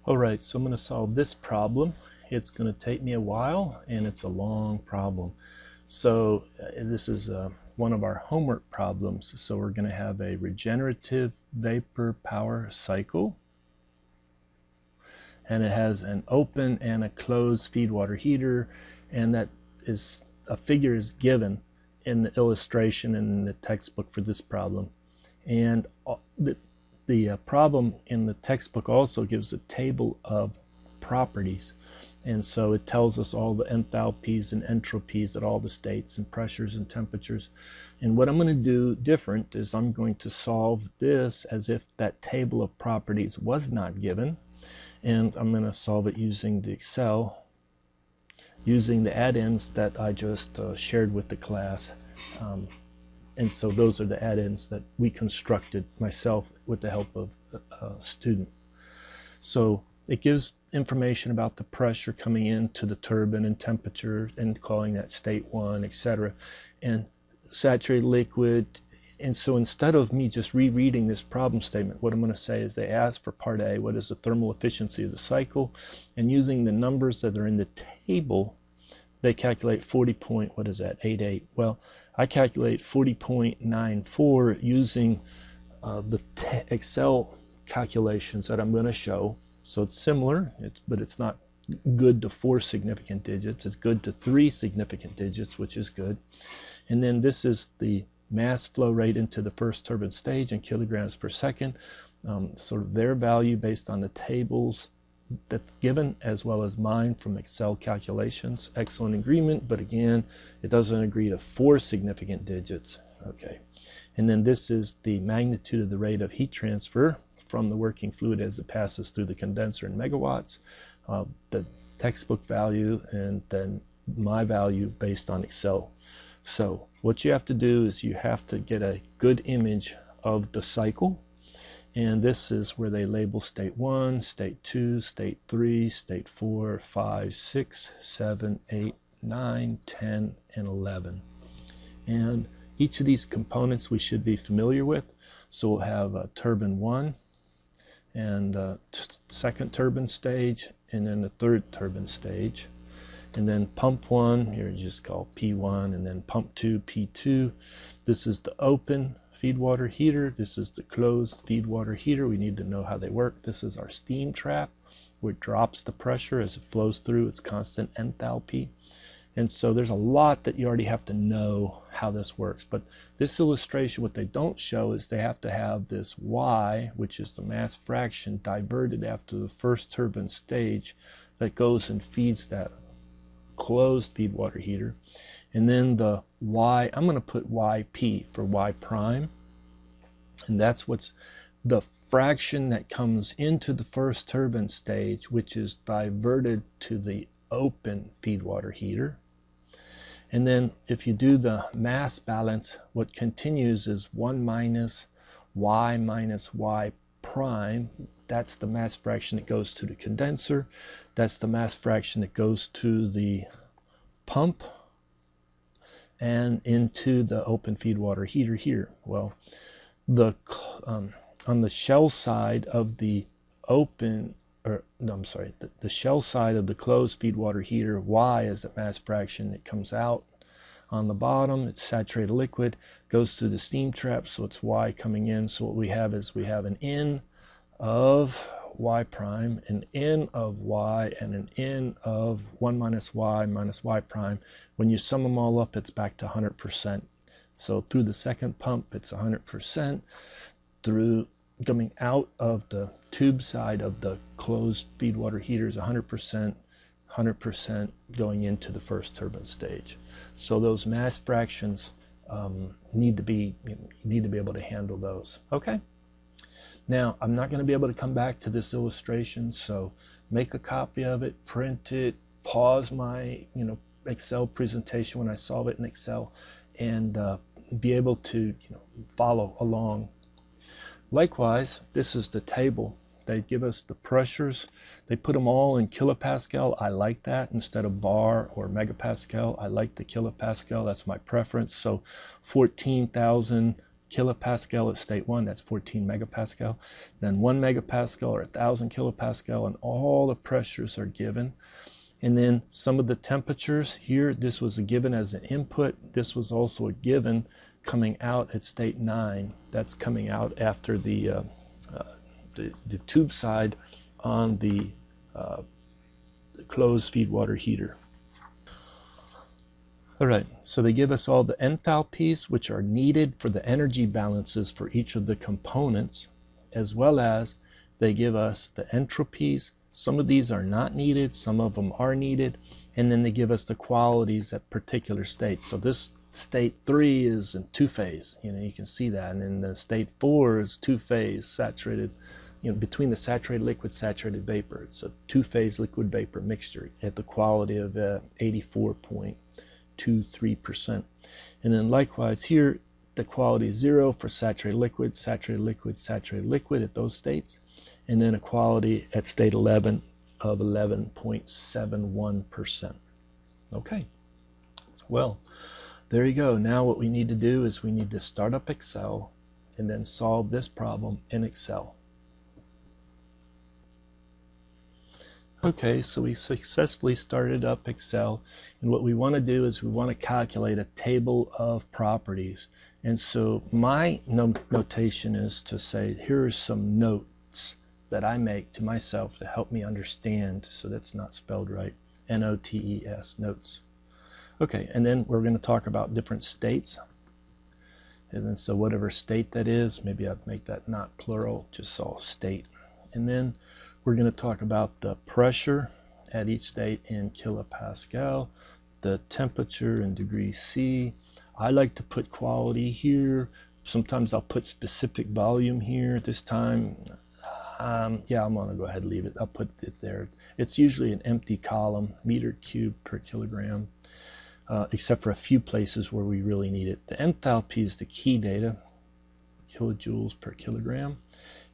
Alright, so I'm going to solve this problem. It's going to take me a while, and it's a long problem. So this is one of our homework problems. So we're going to have a regenerative vapor power cycle, and it has an open and a closed feed water heater, and that is a figure is given in the illustration in the textbook for this problem. And the problem in the textbook also gives a table of properties, and so it tells us all the enthalpies and entropies at all the states and pressures and temperatures. And what I'm going to do different is I'm going to solve this as if that table of properties was not given, and I'm going to solve it using the Excel, using the add-ins that I just shared with the class. And so those are the add-ins that we constructed myself with the help of a student. So it gives information about the pressure coming into the turbine and temperature and calling that state 1, etc. and saturated liquid. And so instead of me just rereading this problem statement, what I'm going to say is they ask for part A, what is the thermal efficiency of the cycle, and using the numbers that are in the table, they calculate 88. Well, I calculate 40.94 using the Excel calculations that I'm going to show. So it's similar, but it's not good to 4 significant digits. It's good to 3 significant digits, which is good. And then this is the mass flow rate into the first turbine stage in kilograms per second, sort of their value based on the tables that's given, as well as mine from Excel calculations. Excellent agreement, but again, it doesn't agree to 4 significant digits. Okay, and then this is the magnitude of the rate of heat transfer from the working fluid as it passes through the condenser in megawatts, the textbook value, and then my value based on Excel. So what you have to do is you have to get a good image of the cycle. And this is where they label state 1, state 2, state 3, state 4, 5, 6, 7, 8, 9, 10, and 11. And each of these components we should be familiar with. So we'll have turbine 1 and second turbine stage, and then the third turbine stage. And then pump 1, here just call P1, and then pump 2, P2. This is the open feed water heater. This is the closed feed water heater. We need to know how they work. This is our steam trap, where it drops the pressure as it flows through its constant enthalpy. And so there's a lot that you already have to know how this works. But this illustration, what they don't show is they have to have this Y, which is the mass fraction, diverted after the first turbine stage that goes and feeds that closed feed water heater. And then the Y, I'm going to put YP for Y prime, and that's what's the fraction that comes into the first turbine stage, which is diverted to the open feed water heater. And then if you do the mass balance, what continues is 1 minus Y prime. That's the mass fraction that goes to the condenser. That's the mass fraction that goes to the pump and into the open feed water heater here. Well, the on the shell side of the open, or no, I'm sorry, the shell side of the closed feed water heater, Y is the mass fraction that comes out. On the bottom, it's saturated liquid, goes through the steam trap, so it's Y coming in. So what we have is we have an N of Y prime, an N of Y, and an N of 1 minus Y prime. When you sum them all up, it's back to 100%. So through the second pump, it's 100%. Through coming out of the tube side of the closed feed water heater is 100%, 100% going into the first turbine stage. So those mass fractions need to be able to handle those. Okay. Now, I'm not going to be able to come back to this illustration, so make a copy of it, print it, pause my Excel presentation when I solve it in Excel, and be able to follow along. Likewise, this is the table. They give us the pressures. They put them all in kilopascal. I like that instead of bar or megapascal. I like the kilopascal. That's my preference. So 14,000 kilopascal at state 1, that's 14 megapascal, then 1 megapascal or 1,000 kilopascal, and all the pressures are given. And then some of the temperatures here, this was a given as an input. This was also a given coming out at state 9. That's coming out after the tube side on the closed feed water heater. All right, so they give us all the enthalpies, which are needed for the energy balances for each of the components, as well as they give us the entropies. Some of these are not needed, some of them are needed, and then they give us the qualities at particular states. So this state 3 is in two-phase, you can see that, and then the state 4 is two-phase, saturated, between the saturated liquid, saturated vapor. It's a two-phase liquid vapor mixture at the quality of 84.23%. And then likewise here, the quality is 0 for saturated liquid, saturated liquid, saturated liquid at those states, and then a quality at state 11 of 11.71%. Okay, well, there you go. Now what we need to do is we need to start up Excel and then solve this problem in Excel. Okay, so we successfully started up Excel, and what we want to do is we want to calculate a table of properties. And so my notation is to say, here are some notes that I make to myself to help me understand. So that's not spelled right. N-O-T-E-S, notes. Okay, and then we're going to talk about different states. And then so whatever state that is, maybe I'd make that not plural, just all state. And then we're going to talk about the pressure at each state in kilopascal, the temperature in degrees C. I like to put quality here. Sometimes I'll put specific volume here. This time, yeah, I'm going to go ahead and leave it. I'll put it there. It's usually an empty column, meter cubed per kilogram, except for a few places where we really need it. The enthalpy is the key data, kilojoules per kilogram,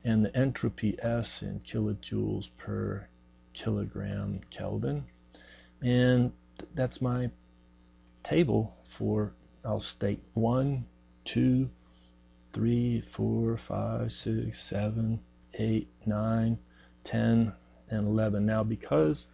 and the entropy S in kilojoules per kilogram Kelvin. And that's my table for, I'll state 1, 2, 3, 4, 5, 6, 7, 8, 9, 10, and 11. Now, because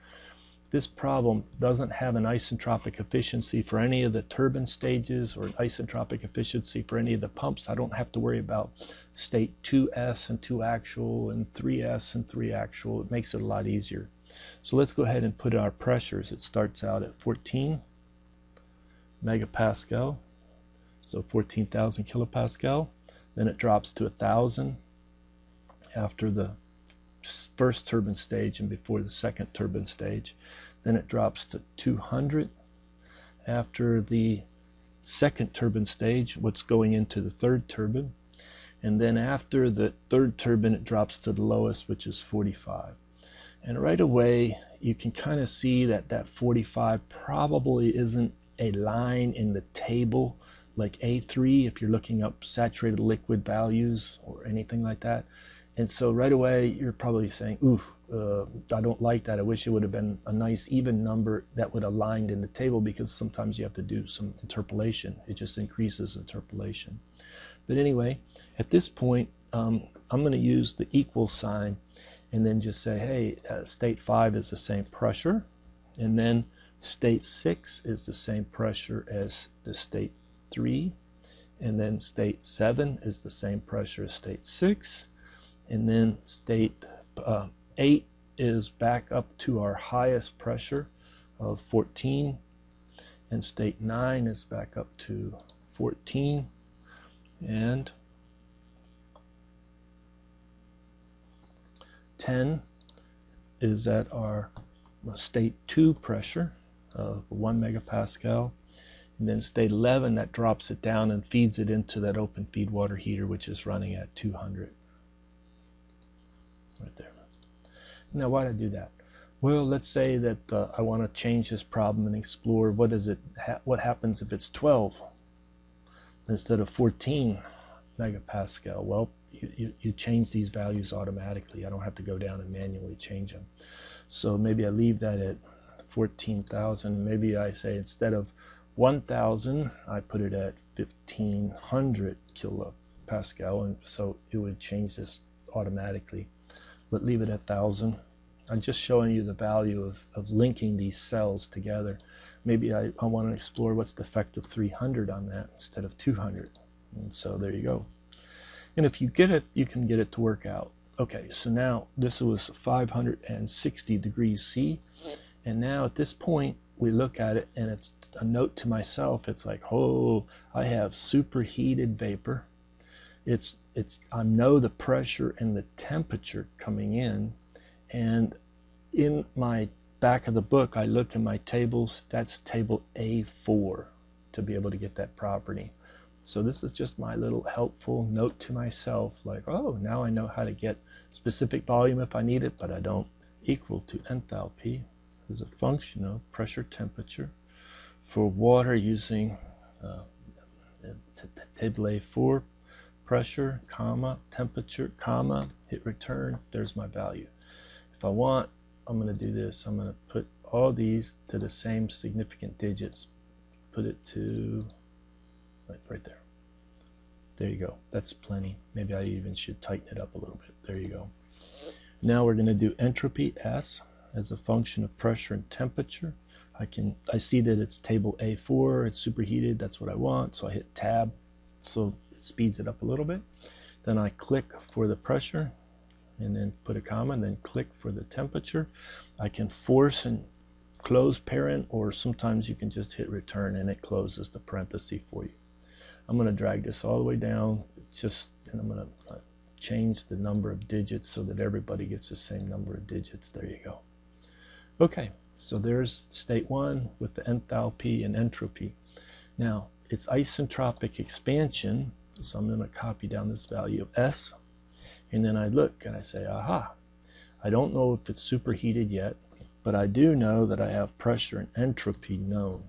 this problem doesn't have an isentropic efficiency for any of the turbine stages or isentropic efficiency for any of the pumps, I don't have to worry about state 2S and 2 actual and 3S and 3 actual. It makes it a lot easier. So let's go ahead and put our pressures. It starts out at 14 megapascal, so 14,000 kilopascal. Then it drops to 1,000 after the first turbine stage and before the second turbine stage. Then it drops to 200 after the second turbine stage, what's going into the third turbine. And then after the third turbine, it drops to the lowest, which is 45. And right away, you can kind of see that that 45 probably isn't a line in the table like A3 if you're looking up saturated liquid values or anything like that. And so right away, you're probably saying, oof, I don't like that. I wish it would have been a nice even number that would have aligned in the table, because sometimes you have to do some interpolation. It just increases interpolation. But anyway, at this point, I'm going to use the equal sign and then just say, hey, state 5 is the same pressure. And then state 6 is the same pressure as the state 3. And then state 7 is the same pressure as state 6. And then state 8 is back up to our highest pressure of 14. And state 9 is back up to 14. And 10 is at our state 2 pressure of 1 megapascal. And then state 11, that drops it down and feeds it into that open feed water heater, which is running at 200. Right there. Now, why did I do that? Well, let's say that I want to change this problem and explore what happens if it's 12 instead of 14 megapascal. Well, you change these values automatically. I don't have to go down and manually change them. So maybe I leave that at 14,000. Maybe I say instead of 1,000, I put it at 1,500 kilopascal, and so it would change this automatically. But leave it at 1000. I'm just showing you the value of linking these cells together. Maybe I want to explore what's the effect of 300 on that instead of 200. And so there you go. And if you get it, you can get it to work out. Okay, so now this was 560 degrees C. And now at this point, we look at it and it's a note to myself. It's like, oh, I have superheated vapor. I know the pressure and the temperature coming in. And in my back of the book, I look in my tables. That's table A4 to be able to get that property. So this is just my little helpful note to myself, like, oh, now I know how to get specific volume if I need it, but I don't. Equal to enthalpy as a function of pressure temperature for water using table A4, pressure, comma, temperature, comma, hit return. There's my value. If I want, I'm going to do this. I'm going to put all these to the same significant digits. Put it to right there. There you go. That's plenty. Maybe I even should tighten it up a little bit. There you go. Now we're going to do entropy S as a function of pressure and temperature. I see that it's table A4. It's superheated. That's what I want. So I hit tab. So it speeds it up a little bit. Then I click for the pressure and then put a comma and then click for the temperature. I can force and close parent, or sometimes you can just hit return and it closes the parenthesis for you. I'm going to drag this all the way down, and I'm going to change the number of digits so that everybody gets the same number of digits. There you go. Okay, so there's state 1 with the enthalpy and entropy. Now, it's isentropic expansion, so I'm going to copy down this value of S, and then I look and I say, aha, I don't know if it's superheated yet, but I do know that I have pressure and entropy known.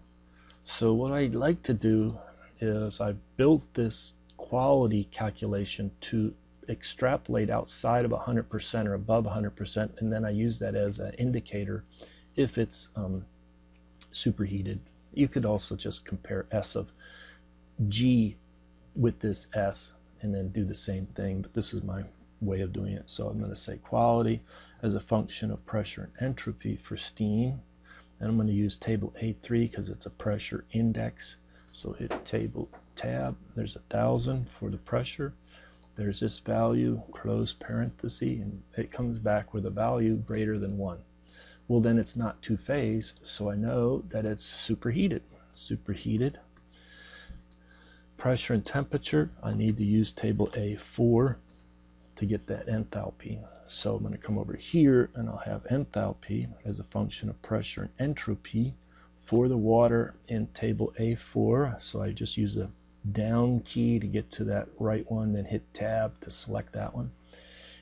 So what I'd like to do is I've built this quality calculation to extrapolate outside of 100% or above 100%, and then I use that as an indicator if it's superheated. You could also just compare S of G with this S and then do the same thing, but this is my way of doing it. So I'm going to say quality as a function of pressure and entropy for steam, and I'm going to use table A3 because it's a pressure index. So hit table tab, there's 1000 for the pressure. There's this value, close parenthesis, and it comes back with a value greater than 1. Well, then it's not two-phase, so I know that it's superheated. Superheated. Pressure and temperature, I need to use table A4 to get that enthalpy. So I'm going to come over here and I'll have enthalpy as a function of pressure and entropy for the water in table A4. So I just use a down key to get to that right one, then hit tab to select that one.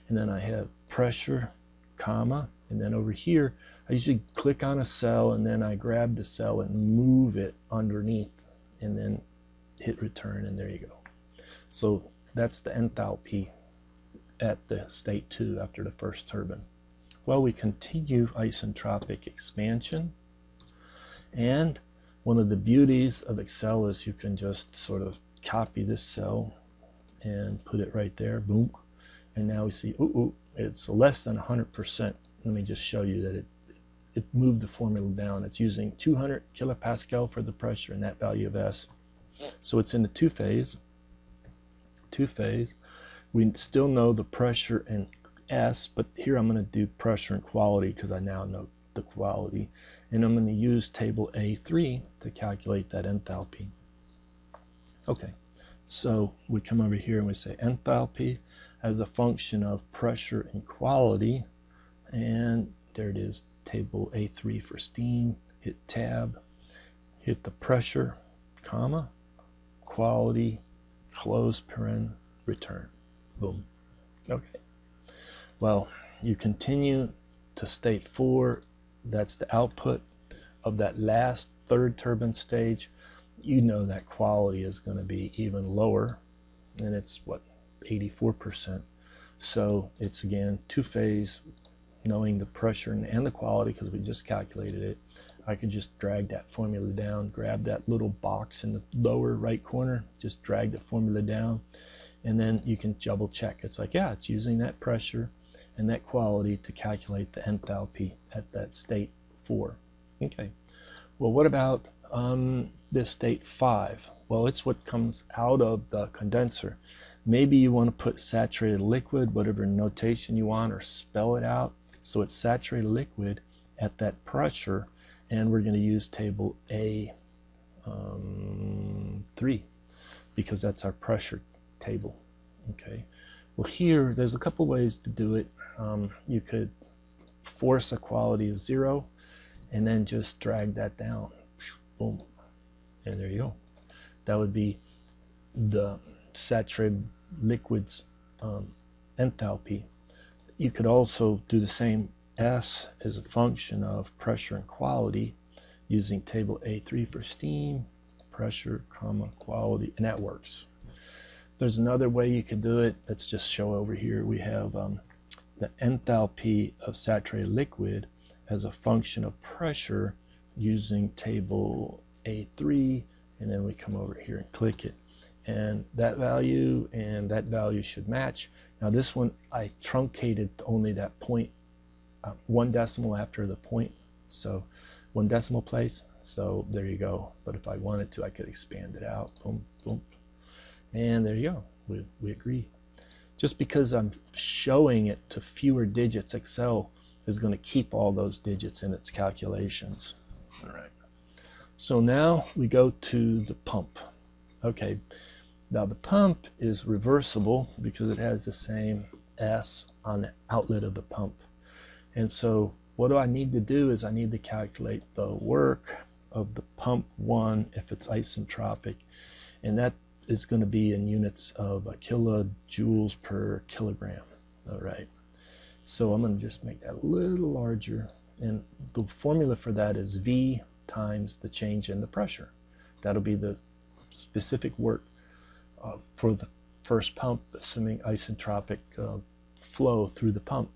And then I have pressure, comma, and then over here I usually click on a cell and then I grab the cell and move it underneath and then hit return, and there you go. So that's the enthalpy at the state 2 after the first turbine. Well, we continue isentropic expansion, and one of the beauties of Excel is you can just sort of copy this cell and put it right there, boom, and now we see, it's less than 100%. Let me just show you that it moved the formula down. It's using 200 kilopascal for the pressure and that value of S. So it's in the two-phase. We still know the pressure and S, but here I'm going to do pressure and quality because I now know the quality. And I'm going to use table A3 to calculate that enthalpy. Okay, so we come over here and we say enthalpy as a function of pressure and quality. And there it is, table A3 for steam. Hit tab, hit the pressure, comma, quality, close paren, return. Boom. Okay. Well, you continue to state 4. That's the output of that last third turbine stage. You know that quality is going to be even lower, and it's what, 84%. So it's again two-phase, knowing the pressure and the quality because we just calculated it. I could just drag that formula down, grab that little box in the lower right corner, just drag the formula down, and then you can double check. It's like, yeah, it's using that pressure and that quality to calculate the enthalpy at that state 4. Okay, well, what about this state 5? Well, it's what comes out of the condenser. Maybe you want to put saturated liquid, whatever notation you want, or spell it out. So it's saturated liquid at that pressure, and we're going to use table A3 because that's our pressure table. Okay. Well, here there's a couple ways to do it. You could force a quality of 0 and then just drag that down. Boom. And there you go. That would be the saturated liquid's enthalpy. You could also do the same. S as a function of pressure and quality using table A3 for steam, pressure, comma, quality, and that works. There's another way you could do it. Let's just show over here. We have the enthalpy of saturated liquid as a function of pressure using table A3, and then we come over here and click it. And that value and that value should match. Now this one, I truncated only that point, 1 decimal after the point, so 1 decimal place. So there you go. But if I wanted to, I could expand it out. Boom, boom. And there you go. We agree. Just because I'm showing it to fewer digits, Excel is going to keep all those digits in its calculations. All right. So now we go to the pump. Okay. Now the pump is reversible because it has the same S on the outlet of the pump. And so what do I need to do is I need to calculate the work of the pump 1 if it's isentropic, and that is going to be in units of kilojoules per kilogram. All right. So I'm going to just make that a little larger, and the formula for that is V times the change in the pressure. That'll be the specific work for the first pump, assuming isentropic flow through the pump.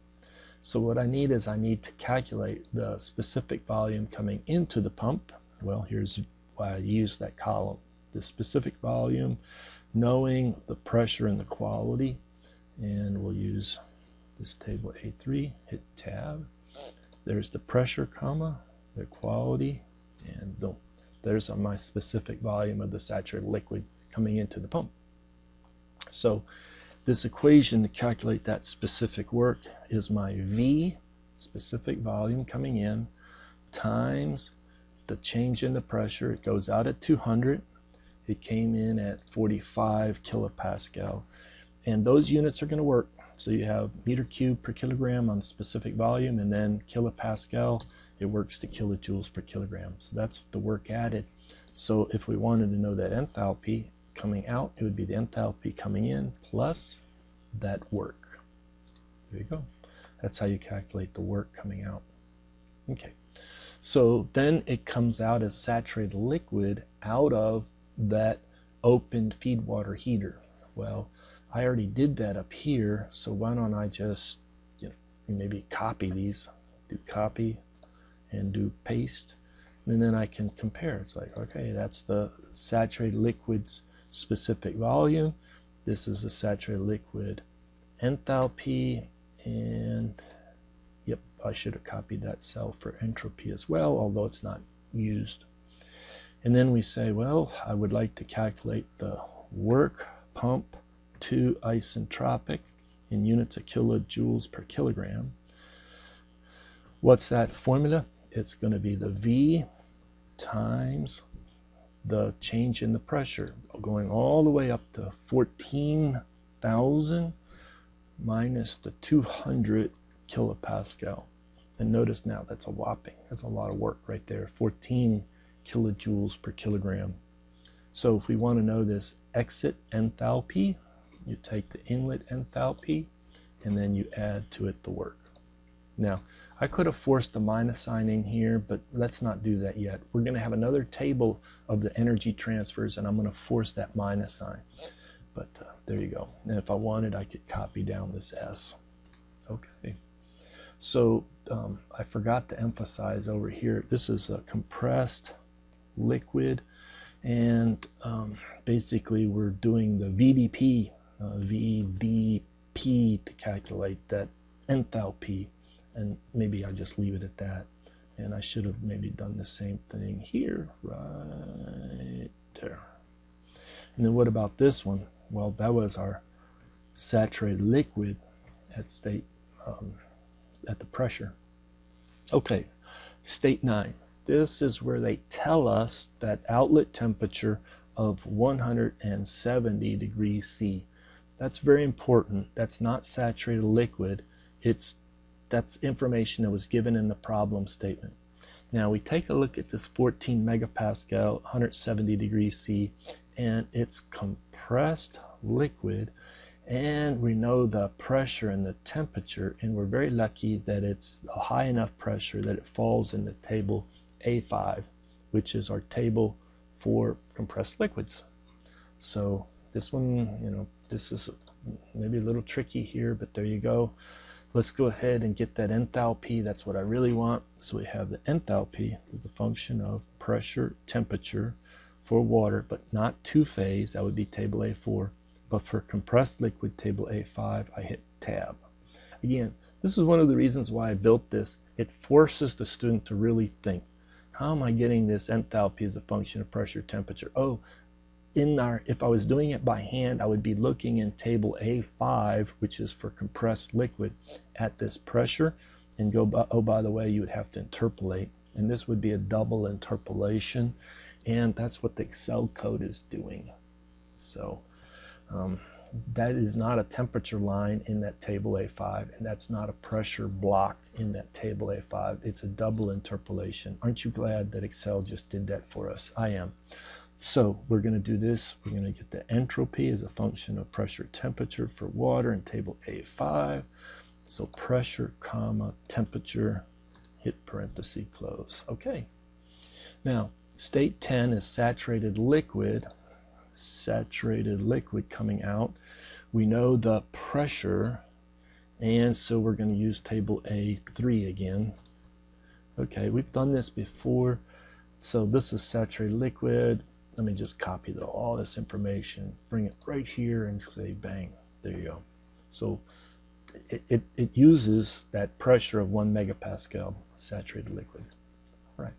So what I need is I need to calculate the specific volume coming into the pump. Well, here's why I use that column. The specific volume, knowing the pressure and the quality, and we'll use this table A3, hit tab. There's the pressure, comma, the quality, and boom. There's my specific volume of the saturated liquid coming into the pump. So this equation to calculate that specific work is my V, specific volume coming in, times the change in the pressure. It goes out at 200. It came in at 45 kilopascal. And those units are going to work. So you have meter cubed per kilogram on specific volume, and then kilopascal, it works to kilojoules per kilogram. So that's the work added. So if we wanted to know that enthalpy coming out, it would be the enthalpy coming in plus that work. There you go. That's how you calculate the work coming out. Okay. So then it comes out as saturated liquid out of that open feed water heater. Well, I already did that up here, so why don't I just maybe copy these, do copy and do paste, and then I can compare. It's like, okay, that's the saturated liquid's specific volume. This is the saturated liquid enthalpy, and yep, I should have copied that cell for entropy as well, although it's not used. And then we say, well, I would like to calculate the work pump to isentropic in units of kilojoules per kilogram. What's that formula? It's going to be the V times the change in the pressure, going all the way up to 14,000 minus the 200 kilopascal. And notice now that's a whopping, that's a lot of work right there, 14 kilojoules per kilogram. So if we want to know this exit enthalpy, you take the inlet enthalpy and then you add to it the work. Now, I could have forced the minus sign in here, but let's not do that yet. We're going to have another table of the energy transfers, and I'm going to force that minus sign. But there you go. And if I wanted, I could copy down this S. Okay. So I forgot to emphasize over here, this is a compressed liquid, and basically we're doing the VDP VDP to calculate that enthalpy, and maybe I just leave it at that. And I should have maybe done the same thing here, right there. And then what about this one? Well, that was our saturated liquid at state, at the pressure. Okay, state 9. This is where they tell us that outlet temperature of 170 degrees C. That's very important. That's not saturated liquid. That's information that was given in the problem statement. Now we take a look at this 14 megapascal, 170 degrees C, and it's compressed liquid, and we know the pressure and the temperature, and we're very lucky that it's a high enough pressure that it falls in the table A5, which is our table for compressed liquids. So this one, this is maybe a little tricky here, but there you go. Let's go ahead and get that enthalpy. That's what I really want. So we have the enthalpy as a function of pressure, temperature for water, but not two-phase. That would be table A4. But for compressed liquid, table A5, I hit tab. Again, this is one of the reasons why I built this. It forces the student to really think, how am I getting this enthalpy as a function of pressure, temperature? Oh, if I was doing it by hand, I would be looking in table A5, which is for compressed liquid, at this pressure, and oh, by the way, you would have to interpolate, and this would be a double interpolation, and that's what the Excel code is doing. So that is not a temperature line in that table A5, and that's not a pressure block in that table A5. It's a double interpolation. Aren't you glad that Excel just did that for us? I am. So we're going to do this. We're going to get the entropy as a function of pressure, temperature for water in table A5. So pressure, comma, temperature, hit parenthesis, close. Okay. Now, state 10 is saturated liquid coming out. We know the pressure, and so we're going to use table A3 again. Okay, we've done this before. So this is saturated liquid. Let me just copy all this information, bring it right here, and say bang. There you go. So it uses that pressure of 1 megapascal saturated liquid. All right.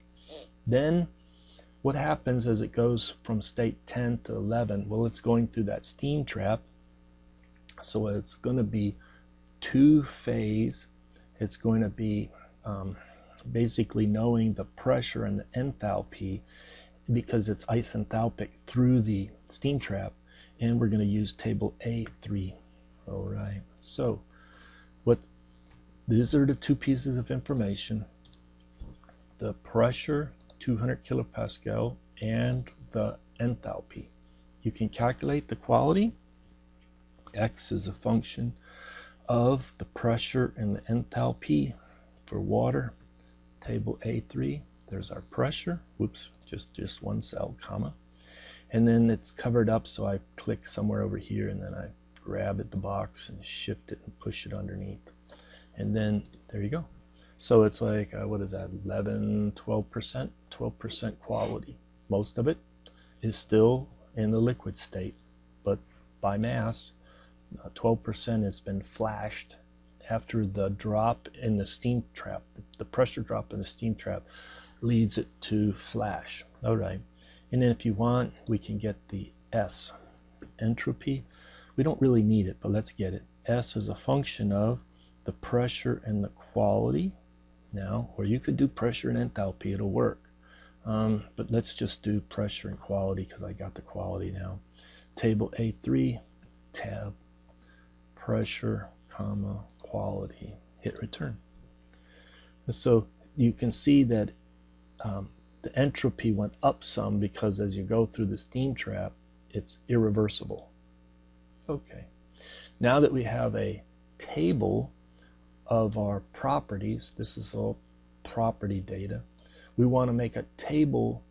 Then what happens as it goes from state 10 to 11? Well, it's going through that steam trap. So it's going to be two-phase. It's going to be basically knowing the pressure and the enthalpy, because it's isenthalpic through the steam trap, and we're going to use table A3. All right, so these are the two pieces of information: the pressure, 200 kilopascal, and the enthalpy. You can calculate the quality. X is a function of the pressure and the enthalpy for water. Table A3, there's our pressure. Whoops, just one cell, comma. And then it's covered up, so I click somewhere over here, and then I grab at the box and shift it and push it underneath. And then there you go. So it's like, what is that, 11, 12%? 12% quality. Most of it is still in the liquid state, but by mass, 12% has been flashed after the drop in the steam trap. The pressure drop in the steam trap leads it to flash. All right. And then if you want, we can get the S, entropy. We don't really need it, but let's get it. S is a function of the pressure and the quality. Now, or you could do pressure and enthalpy, it'll work. But let's just do pressure and quality, because I got the quality now. Table A3, tab, pressure, comma, quality, hit return. And so you can see that the entropy went up some, because as you go through the steam trap, it's irreversible. Okay, now that we have a table of our properties, this is all property data, we want to make a table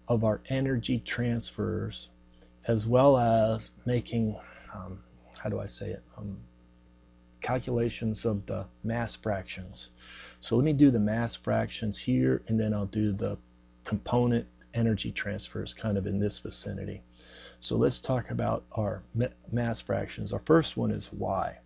of our energy transfers, as well as making, how do I say it, calculations of the mass fractions. So let me do the mass fractions here, and then I'll do the component energy transfer is kind of in this vicinity. So let's talk about our mass fractions. Our first one is Y.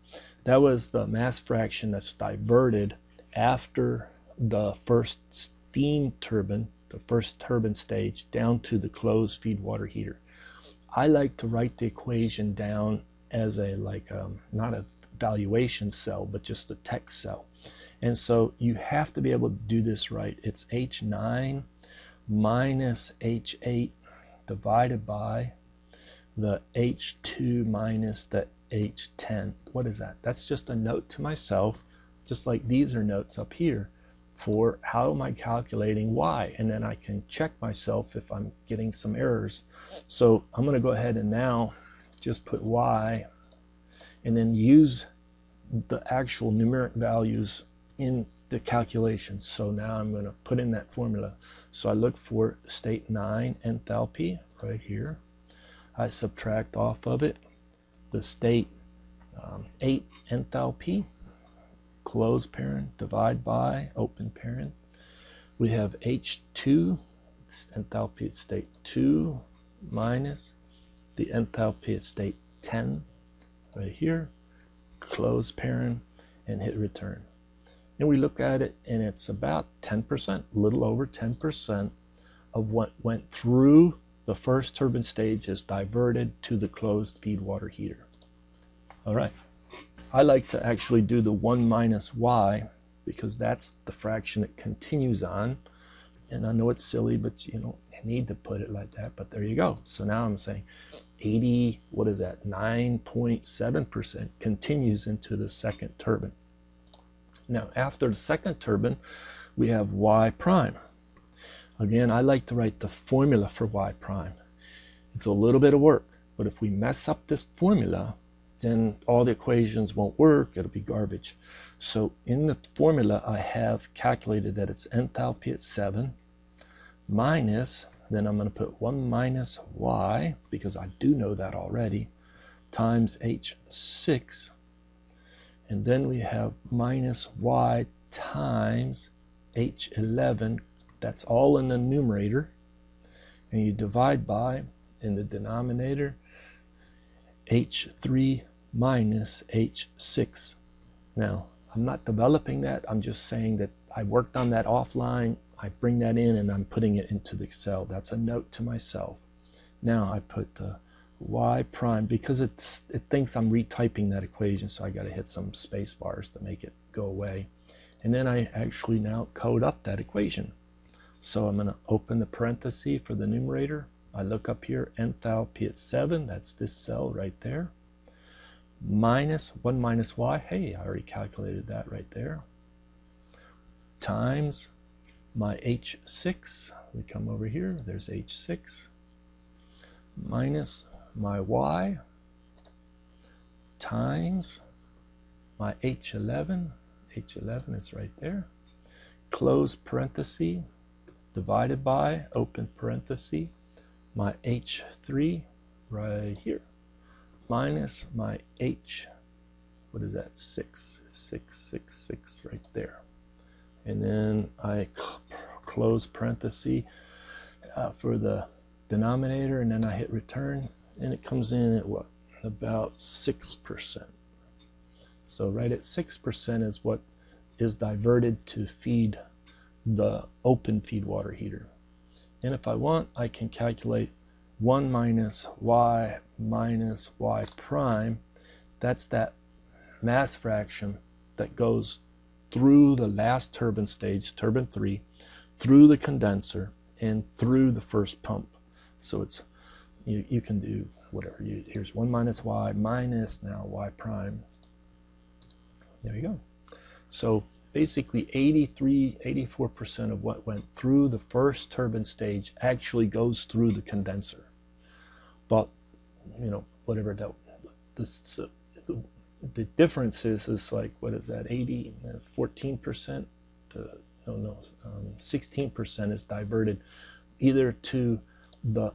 That was the mass fraction that's diverted after the first steam turbine, the first turbine stage, down to the closed feed water heater. I like to write the equation down as a not a valuation cell, but just a text cell. And so you have to be able to do this right. It's H9 minus H8 divided by the H2 minus the H10. What is that? That's just a note to myself, just like these are notes up here for how am I calculating Y, and then I can check myself if I'm getting some errors. So I'm going to go ahead and now just put Y and then use the actual numeric values in the calculation. So now I'm going to put in that formula. So I look for state 9 enthalpy right here. I subtract off of it the state 8 enthalpy, close parent, divide by, open parent. We have H2, enthalpy at state 2, minus the enthalpy at state 10, right here, close parent, and hit return. And we look at it, and it's about 10%, a little over 10% of what went through the first turbine stage is diverted to the closed feed water heater. All right. I like to actually do the 1 minus Y because that's the fraction it continues on. And I know it's silly, but you don't need to put it like that, but there you go. So now I'm saying 80, what is that, 9.7% continues into the second turbine. Now after the second turbine, we have Y prime. Again, I like to write the formula for Y prime. It's a little bit of work, but if we mess up this formula, then all the equations won't work, it'll be garbage. So in the formula, I have calculated that it's enthalpy at 7 minus, then I'm going to put 1 minus Y, because I do know that already, times H6, and then we have minus Y times H11. That's all in the numerator, and you divide by, in the denominator, H3 minus H6. Now, I'm not developing that, I'm just saying that I worked on that offline, I bring that in and I'm putting it into the Excel. That's a note to myself. Now I put Y prime, because it thinks I'm retyping that equation, so I got to hit some space bars to make it go away. And then I actually now code up that equation. So I'm going to open the parenthesis for the numerator. I look up here, enthalpy at 7, that's this cell right there, minus 1 minus Y, hey, I already calculated that right there, times my H6, we come over here, there's H6, minus my Y, times my H11, H11 is right there, close parenthesis, divided by, open parenthesis, my H3 right here, minus my H, what is that, 6 right there. And then I close parenthesis for the denominator, and then I hit return, and it comes in at what? About 6%. So right at 6% is what is diverted to feed the open feed water heater. And if I want, I can calculate 1 minus Y prime. That's that mass fraction that goes through the last turbine stage, turbine 3, through the condenser, and through the first pump. So it's you can do whatever. Here's 1 minus Y minus now Y prime. There you go. So basically 84% of what went through the first turbine stage actually goes through the condenser. But, you know, whatever the difference is like, what is that, 14% to, 16% is diverted either to the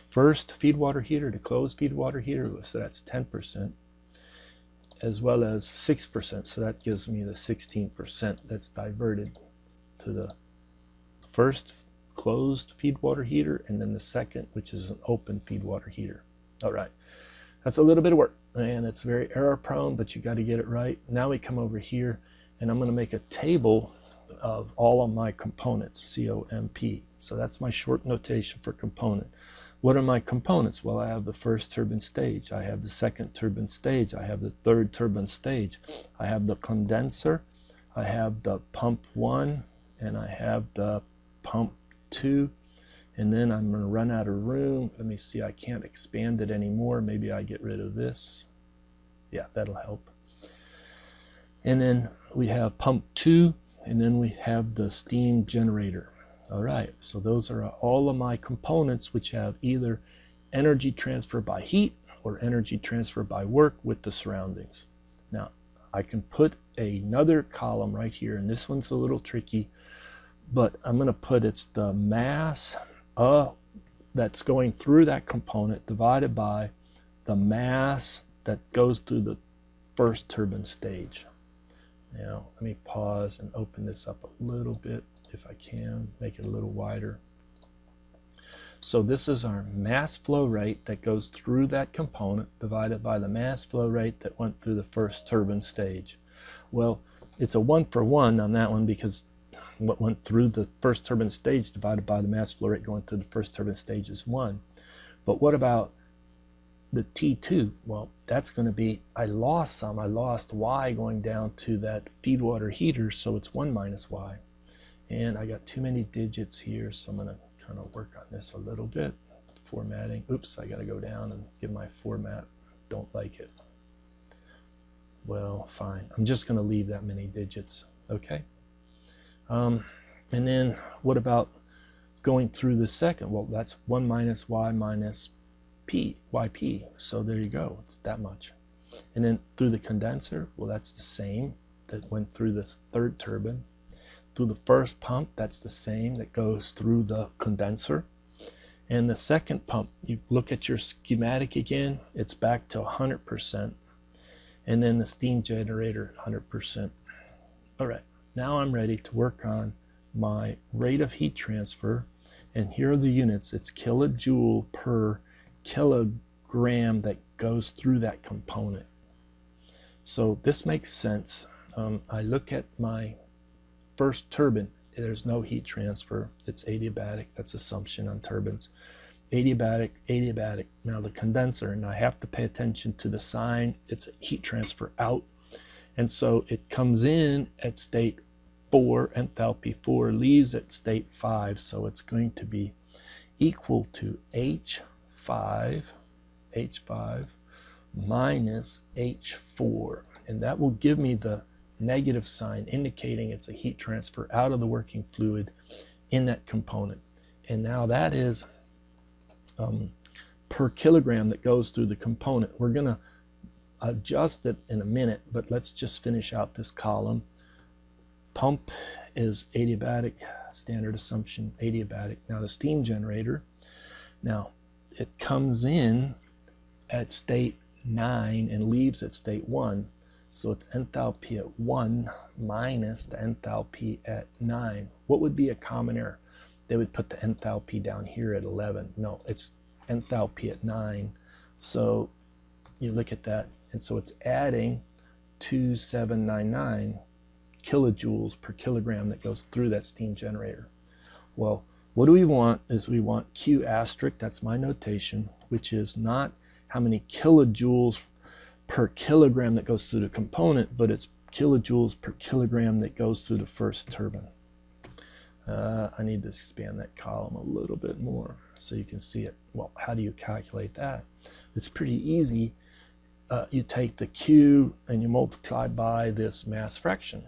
first feed water heater, the closed feed water heater, so that's 10%, as well as 6%, so that gives me the 16% that's diverted to the first closed feed water heater, and then the second, which is an open feed water heater. All right, that's a little bit of work, and it's very error prone, but you got to get it right. Now we come over here, and I'm going to make a table of all of my components, COMP. So that's my short notation for component. What are my components? Well, I have the first turbine stage, I have the second turbine stage, I have the third turbine stage, I have the condenser, I have the pump 1, and I have the pump 2, and then I'm going to run out of room. Let me see, I can't expand it anymore. Maybe I get rid of this. Yeah, that'll help. And then we have pump 2, and then we have the steam generator. All right, so those are all of my components, which have either energy transfer by heat or energy transfer by work with the surroundings. Now, I can put another column right here, and this one's a little tricky, but I'm going to put it's the mass that's going through that component divided by the mass that goes through the first turbine stage. Now, let me pause and open this up a little bit if I can, make it a little wider. So this is our mass flow rate that goes through that component divided by the mass flow rate that went through the first turbine stage. Well, it's a 1-for-1 on that one because what went through the first turbine stage divided by the mass flow rate going through the first turbine stage is 1. But what about the T2? Well, that's going to be, I lost some. I lost Y going down to that feed water heater, so it's 1 minus Y. And I got too many digits here, so I'm going to kind of work on this a little bit. Formatting. Oops, I got to go down and give my format. Don't like it. Well, fine. I'm just going to leave that many digits. Okay. And then what about going through the second? Well, that's 1 minus Y minus P, YP. So there you go. It's that much. And then through the condenser, well, that's the same that went through this third turbine. Through the first pump, that's the same that goes through the condenser. And the second pump, you look at your schematic again, it's back to 100%. And then the steam generator, 100%. All right, now I'm ready to work on my rate of heat transfer. And here are the units. It's kilojoule per kilogram that goes through that component. So this makes sense. I look at my first turbine, there's no heat transfer. It's adiabatic. That's assumption on turbines. Adiabatic, adiabatic. Now the condenser, and I have to pay attention to the sign. It's a heat transfer out. And so it comes in at state 4, enthalpy 4, leaves at state 5. So it's going to be equal to H5 minus H4. And that will give me the negative sign indicating it's a heat transfer out of the working fluid in that component. And now that is per kilogram that goes through the component. We're going to adjust it in a minute, but let's just finish out this column. Pump is adiabatic, standard assumption, adiabatic. Now the steam generator, now it comes in at state 9 and leaves at state 1. So it's enthalpy at 1 minus the enthalpy at 9. What would be a common error? They would put the enthalpy down here at 11. No, it's enthalpy at 9. So you look at that, and so it's adding 2799 kilojoules per kilogram that goes through that steam generator. Well, what do we want is we want Q asterisk, that's my notation, which is not how many kilojoules per kilogram that goes through the component, but it's kilojoules per kilogram that goes through the first turbine. I need to expand that column a little bit more so you can see it. Well, how do you calculate that? It's pretty easy. You take the Q and you multiply by this mass fraction.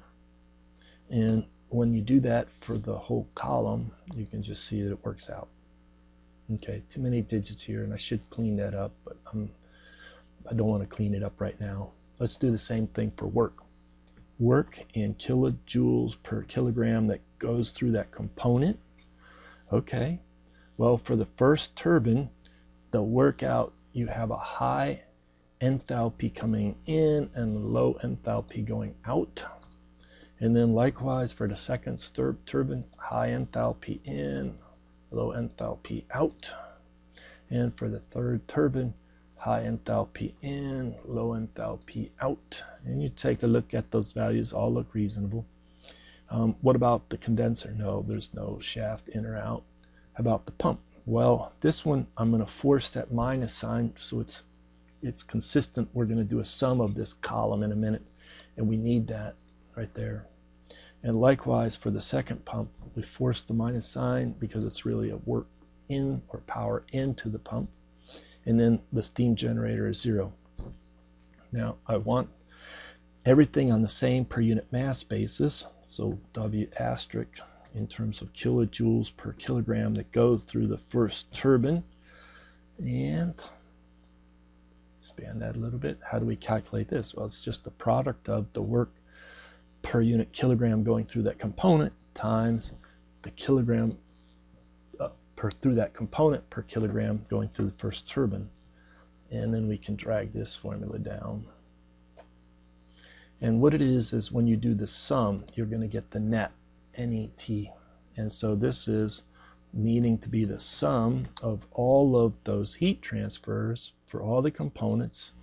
And when you do that for the whole column, you can just see that it works out. Okay, too many digits here, and I should clean that up, but I don't want to clean it up right now. Let's do the same thing for work. Work in kilojoules per kilogram that goes through that component. Okay, well, for the first turbine, the workout, you have a high enthalpy coming in and low enthalpy going out. And then likewise for the second turbine, high enthalpy in, low enthalpy out. And for the third turbine, high enthalpy in, low enthalpy out. And you take a look at those values, all look reasonable. What about the condenser? No, there's no shaft in or out. How about the pump? Well, this one I'm going to force that minus sign so it's consistent. We're going to do a sum of this column in a minute, and we need that right there. And likewise for the second pump, we force the minus sign because it's really a work in or power into the pump. And then the steam generator is 0. Now I want everything on the same per unit mass basis, so W asterisk in terms of kilojoules per kilogram that goes through the first turbine. And expand that a little bit. How do we calculate this? Well, it's just the product of the work per unit kilogram going through that component times the kilogram through that component per kilogram going through the first turbine. And then we can drag this formula down. And what it is when you do the sum, you're going to get the net, N-E-T. And so this is needing to be the sum of all of those heat transfers for all the components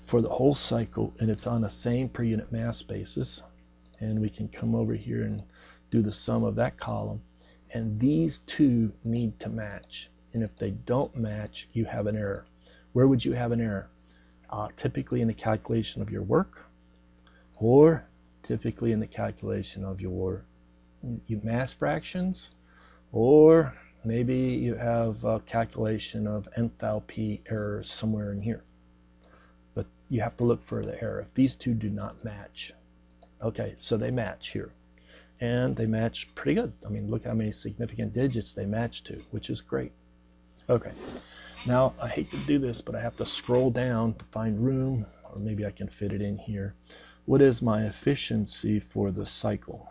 for the whole cycle, and it's on the same per unit mass basis. And we can come over here and do the sum of that column. And these two need to match. And if they don't match, you have an error. Where would you have an error? Typically in the calculation of your work, or typically in the calculation of your mass fractions, or maybe you have a calculation of enthalpy errors somewhere in here. But you have to look for the error if these two do not match. Okay, so they match here. And they match pretty good. I mean, look how many significant digits they match to, which is great. Okay, now I hate to do this, but I have to scroll down to find room, or maybe I can fit it in here. What is my efficiency for the cycle?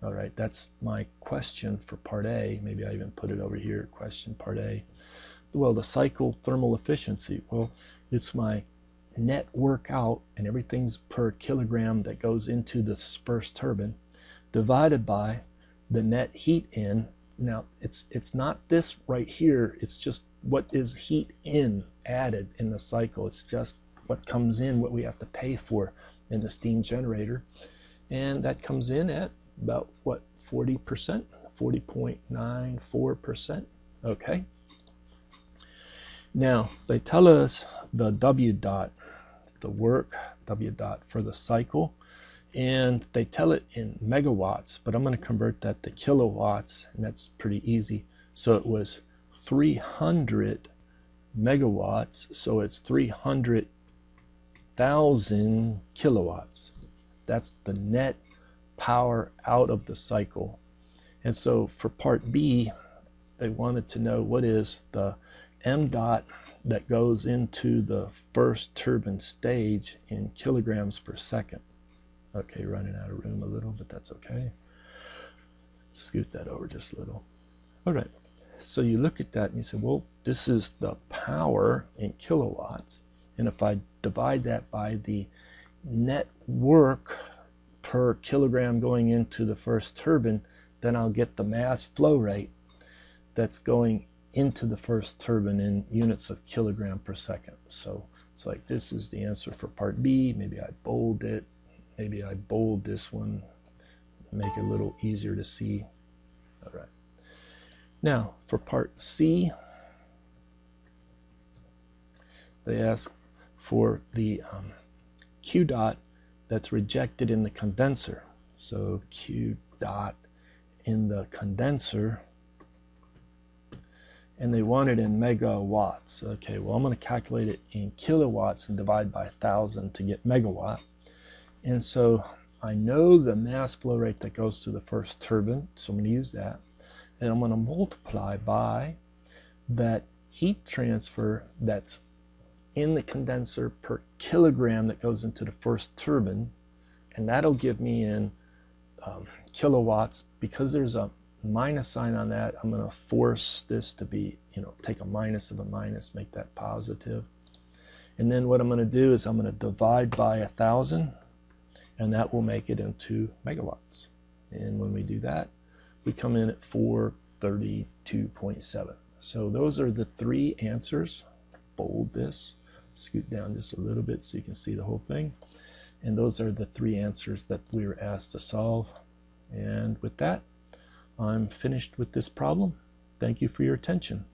All right, that's my question for part A. Maybe I even put it over here, question part A. Well, the cycle thermal efficiency. Well, it's my net work out, and everything's per kilogram that goes into this first turbine, divided by the net heat in. Now, it's not this right here. It's just what is heat in added in the cycle. It's just what comes in, what we have to pay for in the steam generator. And that comes in at about, what, 40%? 40.94%. Okay. Now, they tell us the W dot, the work, W dot for the cycle, and they tell it in megawatts, but I'm going to convert that to kilowatts, and that's pretty easy. So it was 300 megawatts, so it's 300,000 kilowatts. That's the net power out of the cycle. And so for part B, they wanted to know what is the M dot that goes into the first turbine stage in kilograms per second. Okay, running out of room a little, but that's okay. Scoot that over just a little. All right, so you look at that and you say, well, this is the power in kilowatts. And if I divide that by the net work per kilogram going into the first turbine, then I'll get the mass flow rate that's going into the first turbine in units of kilogram per second. So it's like this is the answer for part B. Maybe I bold it. Maybe I bold this one, make it a little easier to see. All right. Now for part C, they ask for the Q dot that's rejected in the condenser. So Q dot in the condenser, and they want it in megawatts. Okay, well, I'm going to calculate it in kilowatts and divide by 1,000 to get megawatt. And so I know the mass flow rate that goes through the first turbine, so I'm going to use that. And I'm going to multiply by that heat transfer that's in the condenser per kilogram that goes into the first turbine. And that'll give me in kilowatts. Because there's a minus sign on that, I'm going to force this to be, take a minus of a minus, make that positive. And then what I'm going to do is I'm going to divide by 1,000, and that will make it into megawatts. And when we do that, we come in at 4 32.7. So those are the three answers. Bold this, scoot down just a little bit so you can see the whole thing. And those are the three answers that we were asked to solve. And with that, I'm finished with this problem. Thank you for your attention.